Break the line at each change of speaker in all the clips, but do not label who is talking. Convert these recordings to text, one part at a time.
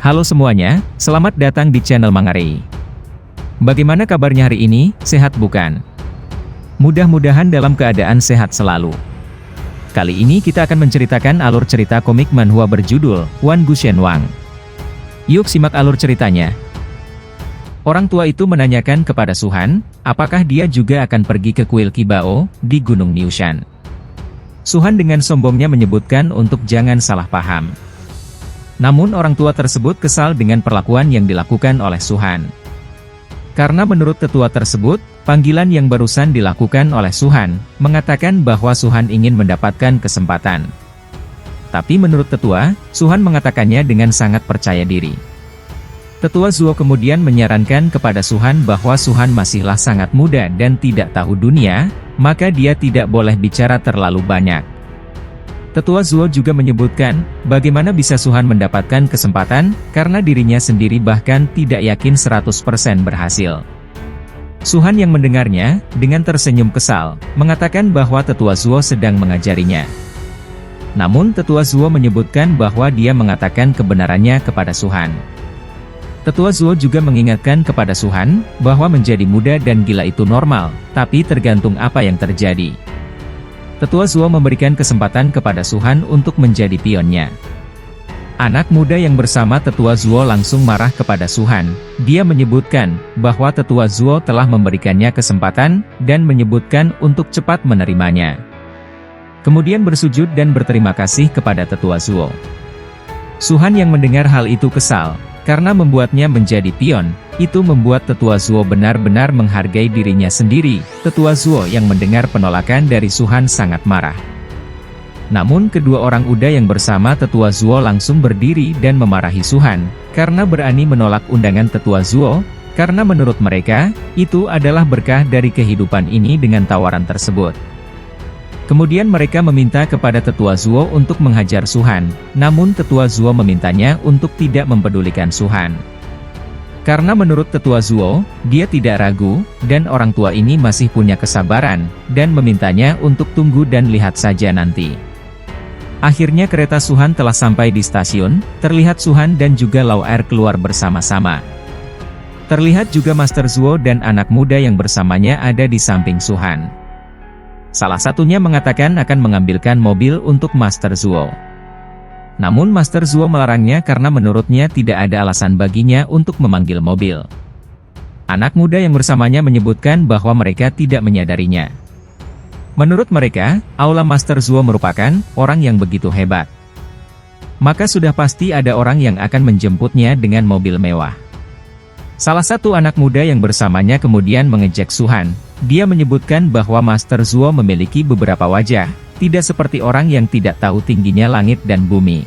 Halo semuanya, selamat datang di channel Mangare. Bagaimana kabarnya hari ini, sehat bukan? Mudah-mudahan dalam keadaan sehat selalu. Kali ini kita akan menceritakan alur cerita komik manhwa berjudul Wan Gu Shen Wang. Yuk simak alur ceritanya. Orang tua itu menanyakan kepada Suhan, apakah dia juga akan pergi ke kuil Qibao di Gunung Niushan. Suhan dengan sombongnya menyebutkan untuk jangan salah paham. Namun orang tua tersebut kesal dengan perlakuan yang dilakukan oleh Suhan. Karena menurut tetua tersebut, panggilan yang barusan dilakukan oleh Suhan, mengatakan bahwa Suhan ingin mendapatkan kesempatan. Tapi menurut tetua, Suhan mengatakannya dengan sangat percaya diri. Tetua Zuo kemudian menyarankan kepada Suhan bahwa Suhan masihlah sangat muda dan tidak tahu dunia, maka dia tidak boleh bicara terlalu banyak. Tetua Zuo juga menyebutkan, bagaimana bisa Suhan mendapatkan kesempatan, karena dirinya sendiri bahkan tidak yakin 100% berhasil. Suhan yang mendengarnya, dengan tersenyum kesal, mengatakan bahwa Tetua Zuo sedang mengajarinya. Namun Tetua Zuo menyebutkan bahwa dia mengatakan kebenarannya kepada Suhan. Tetua Zuo juga mengingatkan kepada Suhan, bahwa menjadi muda dan gila itu normal, tapi tergantung apa yang terjadi. Tetua Zuo memberikan kesempatan kepada Suhan untuk menjadi pionnya. Anak muda yang bersama Tetua Zuo langsung marah kepada Suhan. Dia menyebutkan bahwa Tetua Zuo telah memberikannya kesempatan, dan menyebutkan untuk cepat menerimanya. Kemudian bersujud dan berterima kasih kepada Tetua Zuo. Suhan yang mendengar hal itu kesal, karena membuatnya menjadi pion. Itu membuat Tetua Zuo benar-benar menghargai dirinya sendiri. Tetua Zuo yang mendengar penolakan dari Suhan sangat marah. Namun kedua orang Uda yang bersama Tetua Zuo langsung berdiri dan memarahi Suhan, karena berani menolak undangan Tetua Zuo, karena menurut mereka, itu adalah berkah dari kehidupan ini dengan tawaran tersebut. Kemudian mereka meminta kepada Tetua Zuo untuk menghajar Suhan, namun Tetua Zuo memintanya untuk tidak mempedulikan Suhan. Karena menurut Tetua Zuo, dia tidak ragu, dan orang tua ini masih punya kesabaran, dan memintanya untuk tunggu dan lihat saja nanti. Akhirnya kereta Suhan telah sampai di stasiun, terlihat Suhan dan juga Lao Er keluar bersama-sama. Terlihat juga Master Zuo dan anak muda yang bersamanya ada di samping Suhan. Salah satunya mengatakan akan mengambilkan mobil untuk Master Zuo. Namun Master Zuo melarangnya karena menurutnya tidak ada alasan baginya untuk memanggil mobil. Anak muda yang bersamanya menyebutkan bahwa mereka tidak menyadarinya. Menurut mereka, Aula Master Zuo merupakan orang yang begitu hebat. Maka sudah pasti ada orang yang akan menjemputnya dengan mobil mewah. Salah satu anak muda yang bersamanya kemudian mengejek Suhan. Dia menyebutkan bahwa Master Zuo memiliki beberapa wajah, tidak seperti orang yang tidak tahu tingginya langit dan bumi.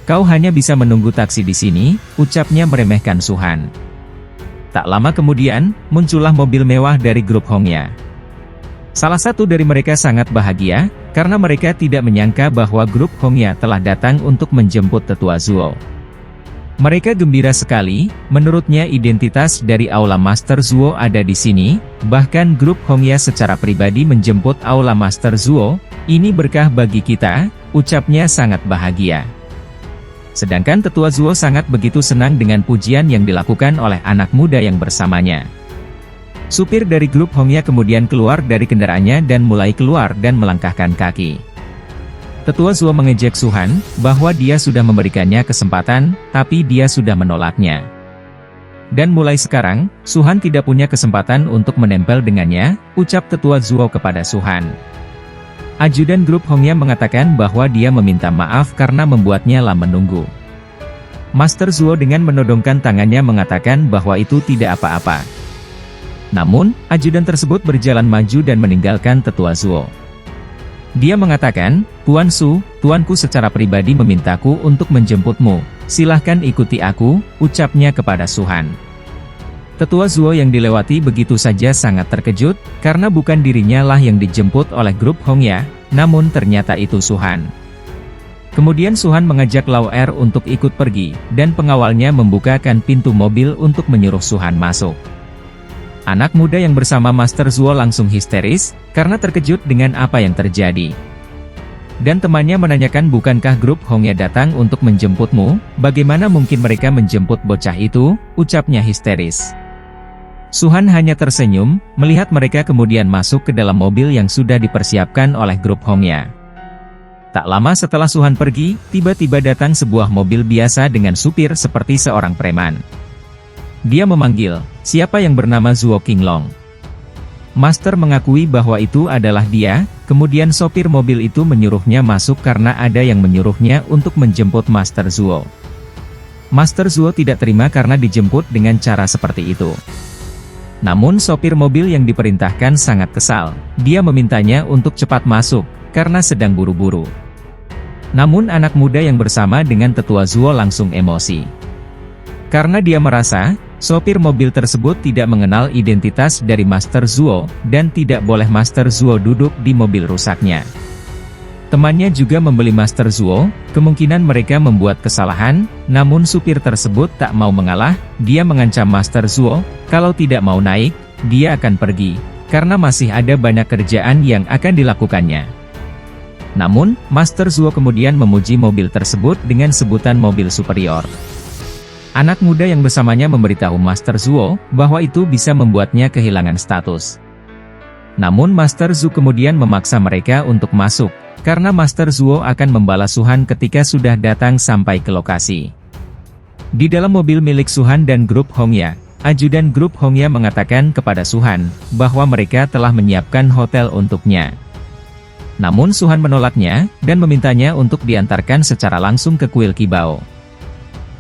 Kau hanya bisa menunggu taksi di sini, ucapnya meremehkan Suhan. Tak lama kemudian, muncullah mobil mewah dari grup Hongya. Salah satu dari mereka sangat bahagia, karena mereka tidak menyangka bahwa grup Hongya telah datang untuk menjemput Tetua Zuo. Mereka gembira sekali, menurutnya identitas dari Aula Master Zuo ada di sini, bahkan grup Hongya secara pribadi menjemput Aula Master Zuo, ini berkah bagi kita, ucapnya sangat bahagia. Sedangkan Tetua Zuo sangat begitu senang dengan pujian yang dilakukan oleh anak muda yang bersamanya. Supir dari grup Hongya kemudian keluar dari kendaraannya dan mulai keluar dan melangkahkan kaki. Tetua Zuo mengejek Suhan, bahwa dia sudah memberikannya kesempatan, tapi dia sudah menolaknya. Dan mulai sekarang, Suhan tidak punya kesempatan untuk menempel dengannya, ucap Tetua Zuo kepada Suhan. Ajudan grup Hongya mengatakan bahwa dia meminta maaf karena membuatnya lama menunggu. Master Zuo dengan menodongkan tangannya mengatakan bahwa itu tidak apa-apa. Namun, ajudan tersebut berjalan maju dan meninggalkan Tetua Zuo. Dia mengatakan, Tuan Su, tuanku secara pribadi memintaku untuk menjemputmu, silahkan ikuti aku, ucapnya kepada Suhan. Tetua Zuo yang dilewati begitu saja sangat terkejut, karena bukan dirinya lah yang dijemput oleh grup Hongya, namun ternyata itu Suhan. Kemudian Suhan mengajak Lao Er untuk ikut pergi, dan pengawalnya membukakan pintu mobil untuk menyuruh Suhan masuk. Anak muda yang bersama Master Zuo langsung histeris, karena terkejut dengan apa yang terjadi. Dan temannya menanyakan, bukankah grup Hongya datang untuk menjemputmu? Bagaimana mungkin mereka menjemput bocah itu? Ucapnya histeris. Suhan hanya tersenyum, melihat mereka kemudian masuk ke dalam mobil yang sudah dipersiapkan oleh grup Hongya. Tak lama setelah Suhan pergi, tiba-tiba datang sebuah mobil biasa dengan supir seperti seorang preman. Dia memanggil, siapa yang bernama Zuo Qinglong? Master mengakui bahwa itu adalah dia, kemudian sopir mobil itu menyuruhnya masuk karena ada yang menyuruhnya untuk menjemput Master Zuo. Master Zuo tidak terima karena dijemput dengan cara seperti itu. Namun sopir mobil yang diperintahkan sangat kesal, dia memintanya untuk cepat masuk, karena sedang buru-buru. Namun anak muda yang bersama dengan tetua Zuo langsung emosi. Karena dia merasa, sopir mobil tersebut tidak mengenal identitas dari Master Zuo, dan tidak boleh Master Zuo duduk di mobil rusaknya. Temannya juga membeli Master Zuo, kemungkinan mereka membuat kesalahan, namun supir tersebut tak mau mengalah, dia mengancam Master Zuo, kalau tidak mau naik, dia akan pergi, karena masih ada banyak kerjaan yang akan dilakukannya. Namun, Master Zuo kemudian memuji mobil tersebut dengan sebutan mobil superior. Anak muda yang bersamanya memberitahu Master Zuo, bahwa itu bisa membuatnya kehilangan status. Namun Master Zuo kemudian memaksa mereka untuk masuk, karena Master Zuo akan membalas Suhan ketika sudah datang sampai ke lokasi. Di dalam mobil milik Suhan dan grup Hongya, ajudan grup Hongya mengatakan kepada Suhan, bahwa mereka telah menyiapkan hotel untuknya. Namun Suhan menolaknya, dan memintanya untuk diantarkan secara langsung ke kuil Qibao.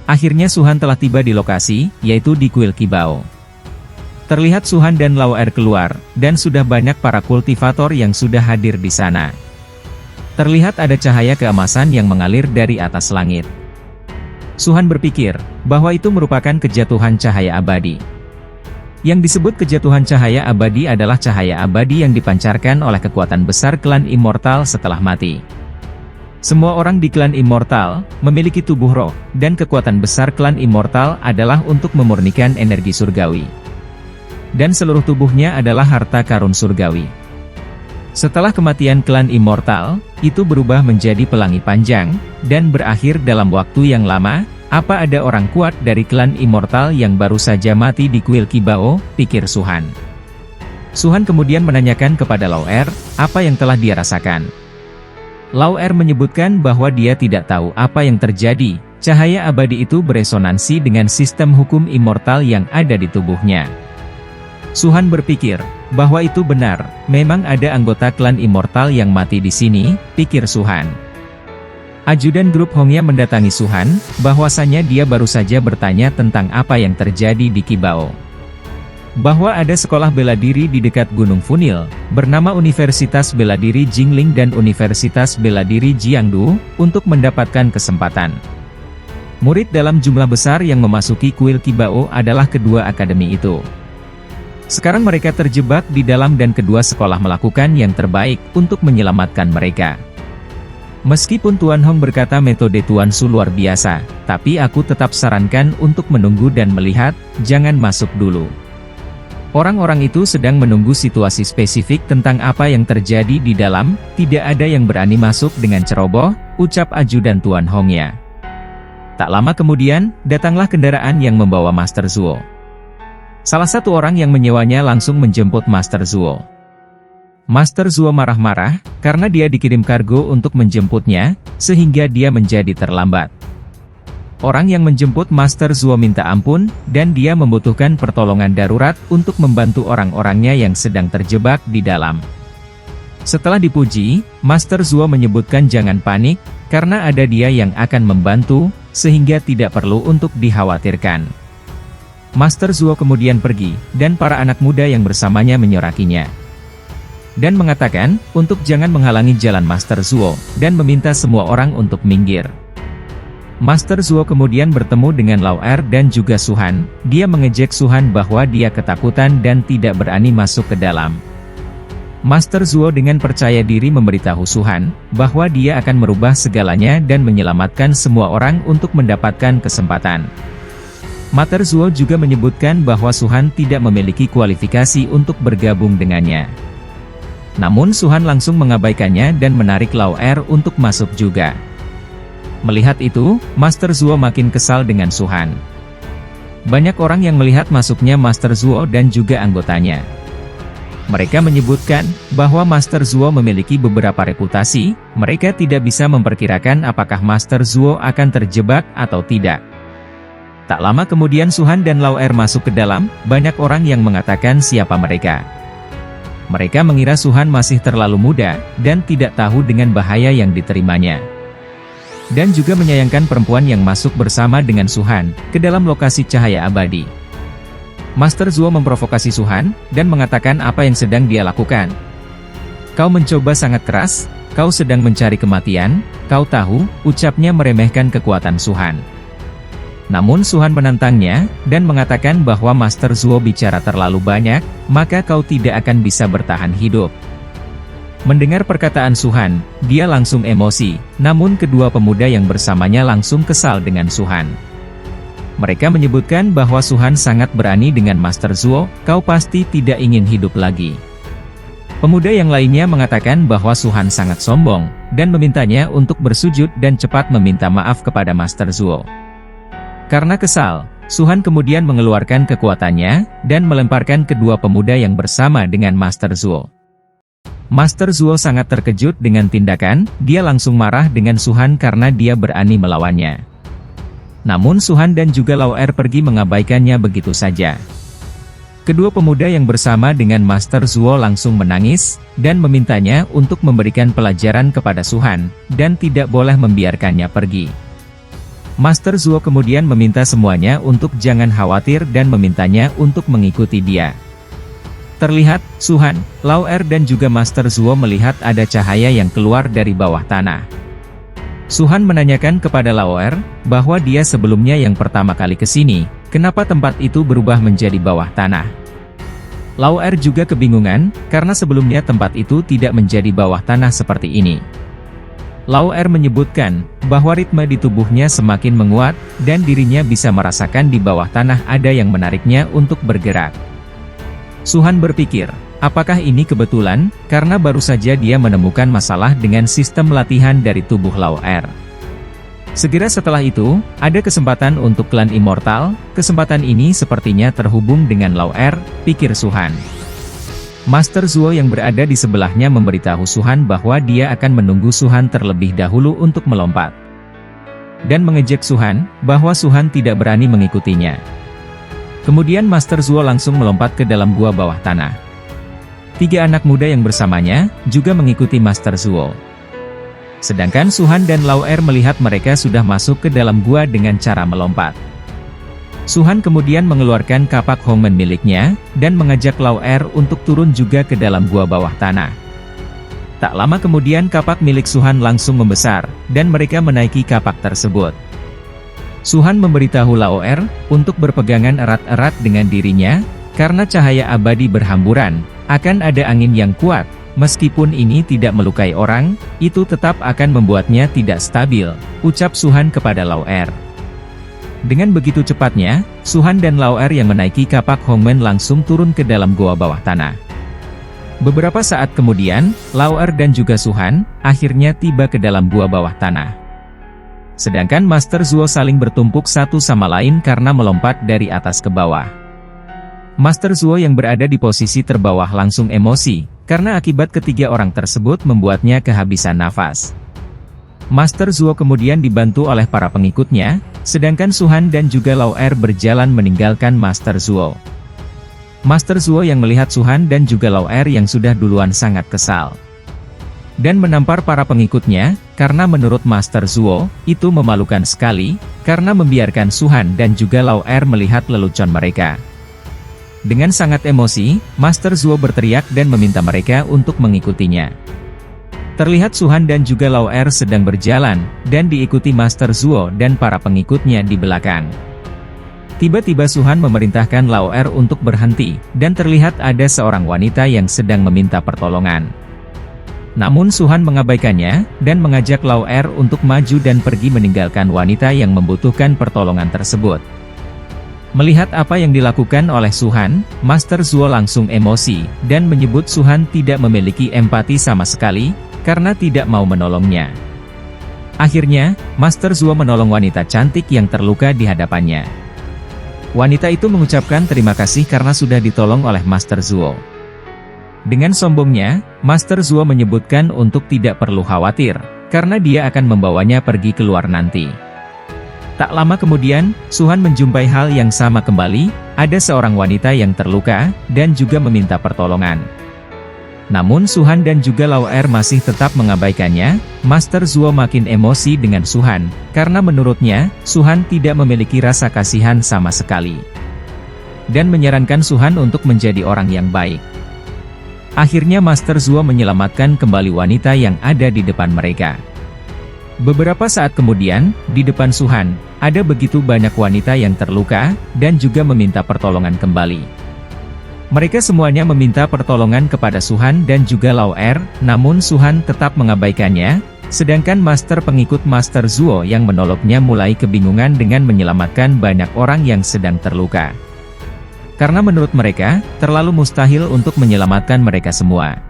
Akhirnya Suhan telah tiba di lokasi, yaitu di kuil Qibao. Terlihat Suhan dan Lao Er keluar, dan sudah banyak para kultivator yang sudah hadir di sana. Terlihat ada cahaya keemasan yang mengalir dari atas langit. Suhan berpikir, bahwa itu merupakan kejatuhan cahaya abadi. Yang disebut kejatuhan cahaya abadi adalah cahaya abadi yang dipancarkan oleh kekuatan besar klan immortal setelah mati. Semua orang di klan immortal memiliki tubuh roh, dan kekuatan besar klan immortal adalah untuk memurnikan energi surgawi. Dan seluruh tubuhnya adalah harta karun surgawi. Setelah kematian klan immortal, itu berubah menjadi pelangi panjang, dan berakhir dalam waktu yang lama. Apa ada orang kuat dari klan immortal yang baru saja mati di kuil Qibao, pikir Suhan. Suhan kemudian menanyakan kepada Lao Er, apa yang telah dia rasakan. Lao Er menyebutkan bahwa dia tidak tahu apa yang terjadi, cahaya abadi itu beresonansi dengan sistem hukum immortal yang ada di tubuhnya. Suhan berpikir, bahwa itu benar, memang ada anggota klan immortal yang mati di sini, pikir Suhan. Ajudan grup Hongya mendatangi Suhan, bahwasanya dia baru saja bertanya tentang apa yang terjadi di Qibao. Bahwa ada sekolah bela diri di dekat Gunung Funil, bernama Universitas Bela Diri Jingling dan Universitas Bela Diri Jiangdu, untuk mendapatkan kesempatan. Murid dalam jumlah besar yang memasuki kuil Qibao adalah kedua akademi itu. Sekarang mereka terjebak di dalam dan kedua sekolah melakukan yang terbaik untuk menyelamatkan mereka. Meskipun Tuan Hong berkata metode Tuan Su luar biasa, tapi aku tetap sarankan untuk menunggu dan melihat, jangan masuk dulu. Orang-orang itu sedang menunggu situasi spesifik tentang apa yang terjadi di dalam, tidak ada yang berani masuk dengan ceroboh, ucap ajudan Tuan Hongya. Tak lama kemudian, datanglah kendaraan yang membawa Master Zuo. Salah satu orang yang menyewanya langsung menjemput Master Zuo. Master Zuo marah-marah, karena dia dikirim kargo untuk menjemputnya, sehingga dia menjadi terlambat. Orang yang menjemput Master Zuo minta ampun, dan dia membutuhkan pertolongan darurat untuk membantu orang-orangnya yang sedang terjebak di dalam. Setelah dipuji, Master Zuo menyebutkan jangan panik, karena ada dia yang akan membantu, sehingga tidak perlu untuk dikhawatirkan. Master Zuo kemudian pergi, dan para anak muda yang bersamanya menyorakinya. Dan mengatakan, untuk jangan menghalangi jalan Master Zuo, dan meminta semua orang untuk minggir. Master Zuo kemudian bertemu dengan Lao Er dan juga Suhan, dia mengejek Suhan bahwa dia ketakutan dan tidak berani masuk ke dalam. Master Zuo dengan percaya diri memberitahu Suhan, bahwa dia akan merubah segalanya dan menyelamatkan semua orang untuk mendapatkan kesempatan. Master Zuo juga menyebutkan bahwa Suhan tidak memiliki kualifikasi untuk bergabung dengannya. Namun Suhan langsung mengabaikannya dan menarik Lau'er untuk masuk juga. Melihat itu, Master Zuo makin kesal dengan Suhan. Banyak orang yang melihat masuknya Master Zuo dan juga anggotanya. Mereka menyebutkan bahwa Master Zuo memiliki beberapa reputasi, mereka tidak bisa memperkirakan apakah Master Zuo akan terjebak atau tidak. Tak lama kemudian Suhan dan Lau'er masuk ke dalam, banyak orang yang mengatakan siapa mereka. Mereka mengira Suhan masih terlalu muda, dan tidak tahu dengan bahaya yang diterimanya. Dan juga menyayangkan perempuan yang masuk bersama dengan Suhan, ke dalam lokasi cahaya abadi. Master Zuo memprovokasi Suhan, dan mengatakan apa yang sedang dia lakukan. Kau mencoba sangat keras, kau sedang mencari kematian, kau tahu, ucapnya meremehkan kekuatan Suhan. Namun Suhan menantangnya, dan mengatakan bahwa Master Zuo bicara terlalu banyak, maka kau tidak akan bisa bertahan hidup. Mendengar perkataan Suhan, dia langsung emosi, namun kedua pemuda yang bersamanya langsung kesal dengan Suhan. Mereka menyebutkan bahwa Suhan sangat berani dengan Master Zuo, kau pasti tidak ingin hidup lagi. Pemuda yang lainnya mengatakan bahwa Suhan sangat sombong, dan memintanya untuk bersujud dan cepat meminta maaf kepada Master Zuo. Karena kesal, Suhan kemudian mengeluarkan kekuatannya, dan melemparkan kedua pemuda yang bersama dengan Master Zuo. Master Zuo sangat terkejut dengan tindakan, dia langsung marah dengan Suhan karena dia berani melawannya. Namun Suhan dan juga Lau'er pergi mengabaikannya begitu saja. Kedua pemuda yang bersama dengan Master Zuo langsung menangis, dan memintanya untuk memberikan pelajaran kepada Suhan, dan tidak boleh membiarkannya pergi. Master Zuo kemudian meminta semuanya untuk jangan khawatir dan memintanya untuk mengikuti dia. Terlihat, Suhan, Lau'er dan juga Master Zuo melihat ada cahaya yang keluar dari bawah tanah. Suhan menanyakan kepada Lau'er, bahwa dia sebelumnya yang pertama kali ke sini, kenapa tempat itu berubah menjadi bawah tanah. Lau'er juga kebingungan, karena sebelumnya tempat itu tidak menjadi bawah tanah seperti ini. Lau'er menyebutkan, bahwa ritme di tubuhnya semakin menguat, dan dirinya bisa merasakan di bawah tanah ada yang menariknya untuk bergerak. Suhan berpikir, apakah ini kebetulan, karena baru saja dia menemukan masalah dengan sistem latihan dari tubuh Lau'er. Segera setelah itu, ada kesempatan untuk klan Immortal, kesempatan ini sepertinya terhubung dengan Lau'er, pikir Suhan. Master Zuo yang berada di sebelahnya memberitahu Suhan bahwa dia akan menunggu Suhan terlebih dahulu untuk melompat. Dan mengejek Suhan, bahwa Suhan tidak berani mengikutinya. Kemudian Master Zuo langsung melompat ke dalam gua bawah tanah. Tiga anak muda yang bersamanya, juga mengikuti Master Zuo. Sedangkan Suhan dan Lau'er melihat mereka sudah masuk ke dalam gua dengan cara melompat. Suhan kemudian mengeluarkan kapak Hongmen miliknya, dan mengajak Lau'er untuk turun juga ke dalam gua bawah tanah. Tak lama kemudian kapak milik Suhan langsung membesar, dan mereka menaiki kapak tersebut. Suhan memberitahu Lau'er, untuk berpegangan erat-erat dengan dirinya, karena cahaya abadi berhamburan, akan ada angin yang kuat, meskipun ini tidak melukai orang, itu tetap akan membuatnya tidak stabil, ucap Suhan kepada Lau'er. Dengan begitu cepatnya, Suhan dan Lau'er yang menaiki kapak Hongmen langsung turun ke dalam goa bawah tanah. Beberapa saat kemudian, Lau'er dan juga Suhan, akhirnya tiba ke dalam gua bawah tanah. Sedangkan Master Zuo saling bertumpuk satu sama lain karena melompat dari atas ke bawah. Master Zuo yang berada di posisi terbawah langsung emosi, karena akibat ketiga orang tersebut membuatnya kehabisan nafas. Master Zuo kemudian dibantu oleh para pengikutnya, sedangkan Suhan dan juga Lau'er berjalan meninggalkan Master Zuo. Master Zuo yang melihat Suhan dan juga Lau'er yang sudah duluan sangat kesal. Dan menampar para pengikutnya, karena menurut Master Zuo, itu memalukan sekali, karena membiarkan Suhan dan juga Lau'er melihat lelucon mereka. Dengan sangat emosi, Master Zuo berteriak dan meminta mereka untuk mengikutinya. Terlihat Suhan dan juga Lau'er sedang berjalan, dan diikuti Master Zuo dan para pengikutnya di belakang. Tiba-tiba Suhan memerintahkan Lau'er untuk berhenti, dan terlihat ada seorang wanita yang sedang meminta pertolongan. Namun Suhan mengabaikannya, dan mengajak Lau'er untuk maju dan pergi meninggalkan wanita yang membutuhkan pertolongan tersebut. Melihat apa yang dilakukan oleh Su-han, Master Zuo langsung emosi, dan menyebut Su-han tidak memiliki empati sama sekali, karena tidak mau menolongnya. Akhirnya, Master Zuo menolong wanita cantik yang terluka di hadapannya. Wanita itu mengucapkan terima kasih karena sudah ditolong oleh Master Zuo. Dengan sombongnya, Master Zuo menyebutkan untuk tidak perlu khawatir, karena dia akan membawanya pergi keluar nanti. Tak lama kemudian, Su-han menjumpai hal yang sama kembali, ada seorang wanita yang terluka, dan juga meminta pertolongan. Namun Su-han dan juga Lao Er masih tetap mengabaikannya. Master Zuo makin emosi dengan Su-han, karena menurutnya, Su-han tidak memiliki rasa kasihan sama sekali. Dan menyarankan Su-han untuk menjadi orang yang baik. Akhirnya Master Zuo menyelamatkan kembali wanita yang ada di depan mereka. Beberapa saat kemudian, di depan Su-han, ada begitu banyak wanita yang terluka, dan juga meminta pertolongan kembali. Mereka semuanya meminta pertolongan kepada Su-han dan juga Lao Er, namun Su-han tetap mengabaikannya, sedangkan master pengikut Master Zuo yang menolongnya mulai kebingungan dengan menyelamatkan banyak orang yang sedang terluka. Karena menurut mereka, terlalu mustahil untuk menyelamatkan mereka semua.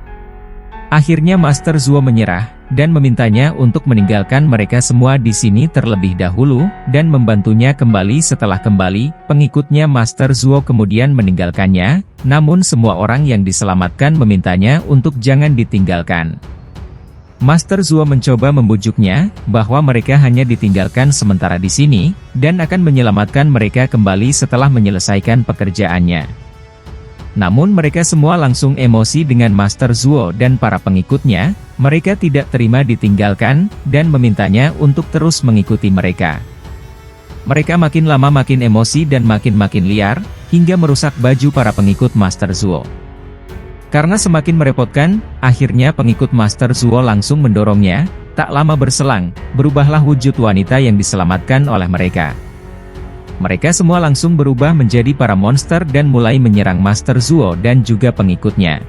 Akhirnya Master Zuo menyerah, dan memintanya untuk meninggalkan mereka semua di sini terlebih dahulu, dan membantunya kembali. Setelah kembali, pengikutnya Master Zuo kemudian meninggalkannya, namun semua orang yang diselamatkan memintanya untuk jangan ditinggalkan. Master Zuo mencoba membujuknya, bahwa mereka hanya ditinggalkan sementara di sini, dan akan menyelamatkan mereka kembali setelah menyelesaikan pekerjaannya. Namun mereka semua langsung emosi dengan Master Zuo dan para pengikutnya, mereka tidak terima ditinggalkan, dan memintanya untuk terus mengikuti mereka. Mereka makin lama makin emosi dan makin liar, hingga merusak baju para pengikut Master Zuo. Karena semakin merepotkan, akhirnya pengikut Master Zuo langsung mendorongnya. Tak lama berselang, berubahlah wujud wanita yang diselamatkan oleh mereka. Mereka semua langsung berubah menjadi para monster dan mulai menyerang Master Zuo dan juga pengikutnya.